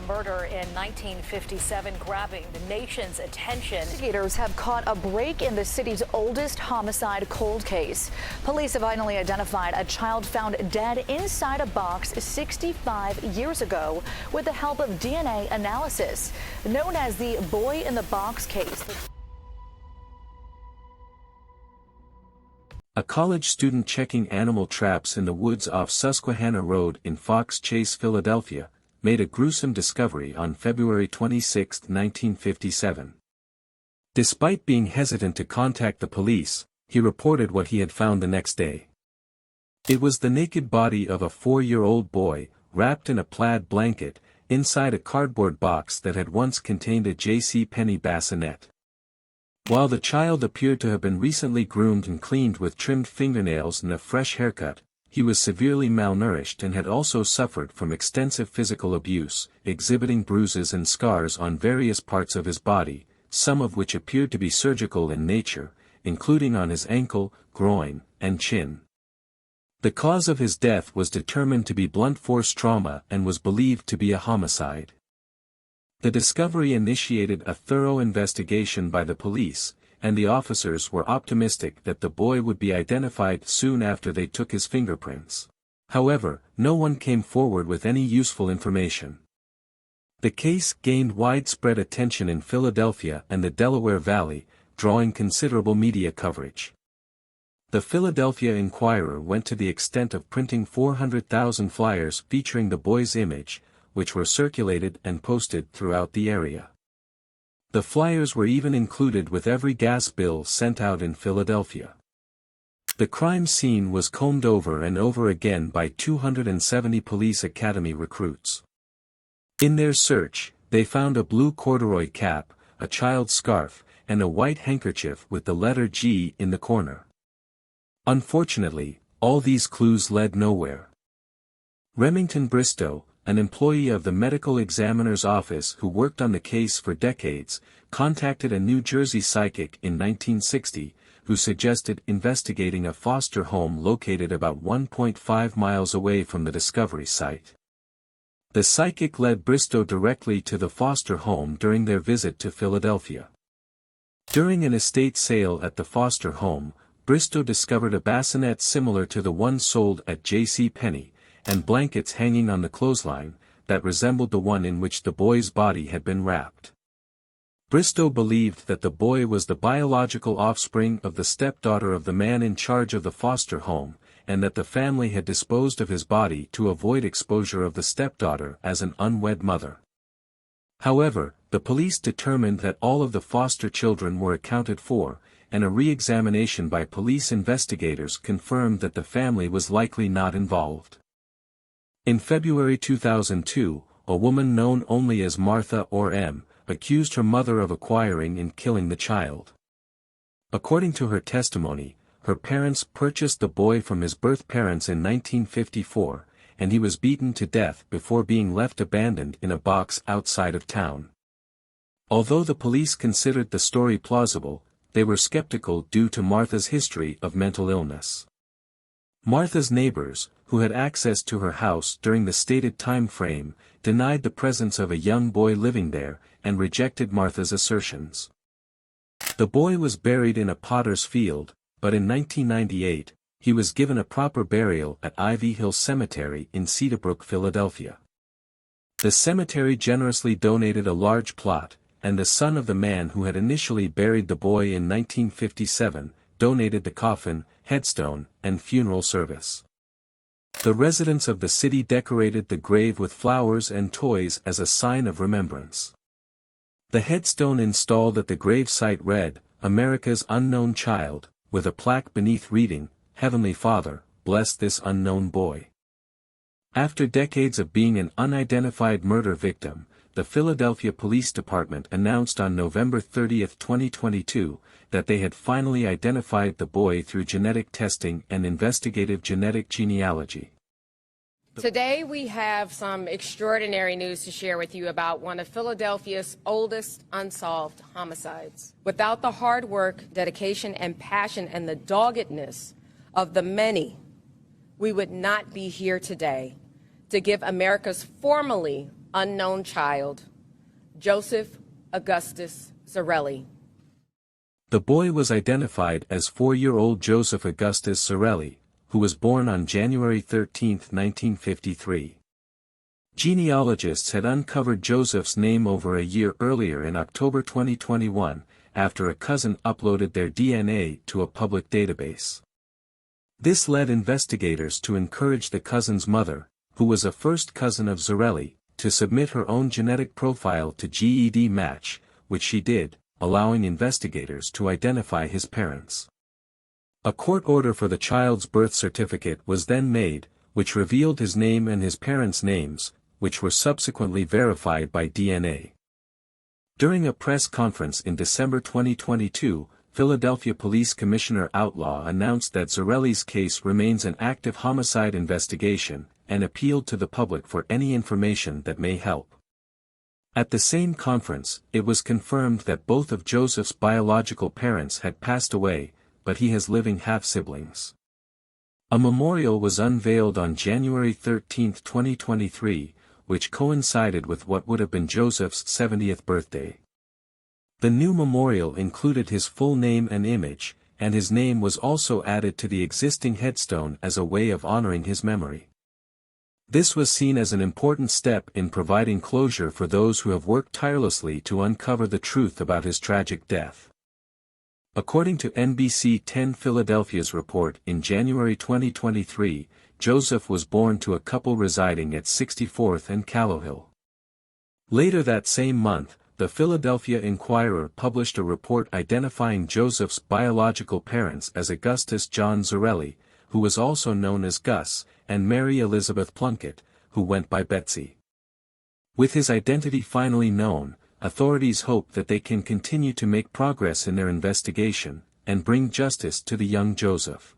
the murder in 1957 grabbing the nation's attention. Investigators have caught a break in the city's oldest homicide cold case. Police have finally identified a child found dead inside a box 65 years ago with the help of DNA analysis. Known as the boy in the box case. A college student checking animal traps in the woods off Susquehanna Road in Fox Chase, Philadelphia, made a gruesome discovery on February 26, 1957. Despite being hesitant to contact the police, he reported what he had found the next day. It was the naked body of a 4-year-old boy, wrapped in a plaid blanket, inside a cardboard box that had once contained a Penney bassinet. While the child appeared to have been recently groomed and cleaned with trimmed fingernails and a fresh haircut, he was severely malnourished and had also suffered from extensive physical abuse, exhibiting bruises and scars on various parts of his body, some of which appeared to be surgical in nature, including on his ankle, groin, and chin. The cause of his death was determined to be blunt force trauma and was believed to be a homicide. The discovery initiated a thorough investigation by the police, and the officers were optimistic that the boy would be identified soon after they took his fingerprints. However, no one came forward with any useful information. The case gained widespread attention in Philadelphia and the Delaware Valley, drawing considerable media coverage. The Philadelphia Inquirer went to the extent of printing 400,000 flyers featuring the boy's image, which were circulated and posted throughout the area. The flyers were even included with every gas bill sent out in Philadelphia. The crime scene was combed over and over again by 270 police academy recruits. In their search, they found a blue corduroy cap, a child's scarf, and a white handkerchief with the letter G in the corner. Unfortunately, all these clues led nowhere. Remington Bristow, an employee of the medical examiner's office who worked on the case for decades, contacted a New Jersey psychic in 1960, who suggested investigating a foster home located about 1.5 miles away from the discovery site. The psychic led Bristow directly to the foster home during their visit to Philadelphia. During an estate sale at the foster home, Bristow discovered a bassinet similar to the one sold at J.C. Penney, and blankets hanging on the clothesline, that resembled the one in which the boy's body had been wrapped. Bristow believed that the boy was the biological offspring of the stepdaughter of the man in charge of the foster home, and that the family had disposed of his body to avoid exposure of the stepdaughter as an unwed mother. However, the police determined that all of the foster children were accounted for, and a re-examination by police investigators confirmed that the family was likely not involved. In February 2002, a woman known only as Martha or M, accused her mother of acquiring and killing the child. According to her testimony, her parents purchased the boy from his birth parents in 1954, and he was beaten to death before being left abandoned in a box outside of town. Although the police considered the story plausible, they were skeptical due to Martha's history of mental illness. Martha's neighbors, who had access to her house during the stated time frame, denied the presence of a young boy living there, and rejected Martha's assertions. The boy was buried in a potter's field, but in 1998, he was given a proper burial at Ivy Hill Cemetery in Cedarbrook, Philadelphia. The cemetery generously donated a large plot, and the son of the man who had initially buried the boy in 1957, donated the coffin, headstone, and funeral service. The residents of the city decorated the grave with flowers and toys as a sign of remembrance. The headstone installed at the grave site read, "America's Unknown Child," with a plaque beneath reading, "Heavenly Father, bless this unknown boy." After decades of being an unidentified murder victim, the Philadelphia Police Department announced on November 30, 2022, that they had finally identified the boy through genetic testing and investigative genetic genealogy. Today we have some extraordinary news to share with you about one of Philadelphia's oldest unsolved homicides. Without the hard work, dedication, and passion and the doggedness of the many, we would not be here today to give America's formerly unknown child, Joseph Augustus Zarelli. The boy was identified as 4-year-old Joseph Augustus Zarelli, who was born on January 13, 1953. Genealogists had uncovered Joseph's name over a year earlier in October 2021, after a cousin uploaded their DNA to a public database. This led investigators to encourage the cousin's mother, who was a first cousin of Zarelli, to submit her own genetic profile to GED Match, which she did, allowing investigators to identify his parents. A court order for the child's birth certificate was then made, which revealed his name and his parents' names, which were subsequently verified by DNA. During a press conference in December 2022, Philadelphia Police Commissioner Outlaw announced that Zarelli's case remains an active homicide investigation, and appealed to the public for any information that may help. At the same conference, it was confirmed that both of Joseph's biological parents had passed away, but he has living half-siblings. A memorial was unveiled on January 13, 2023, which coincided with what would have been Joseph's 70th birthday. The new memorial included his full name and image, and his name was also added to the existing headstone as a way of honoring his memory. This was seen as an important step in providing closure for those who have worked tirelessly to uncover the truth about his tragic death. According to NBC 10 Philadelphia's report in January 2023, Joseph was born to a couple residing at 64th and Callowhill. Later that same month, the Philadelphia Inquirer published a report identifying Joseph's biological parents as Augustus John Zarelli, who was also known as Gus, and Mary Elizabeth Plunkett, who went by Betsy. With his identity finally known, authorities hope that they can continue to make progress in their investigation, and bring justice to the young Joseph.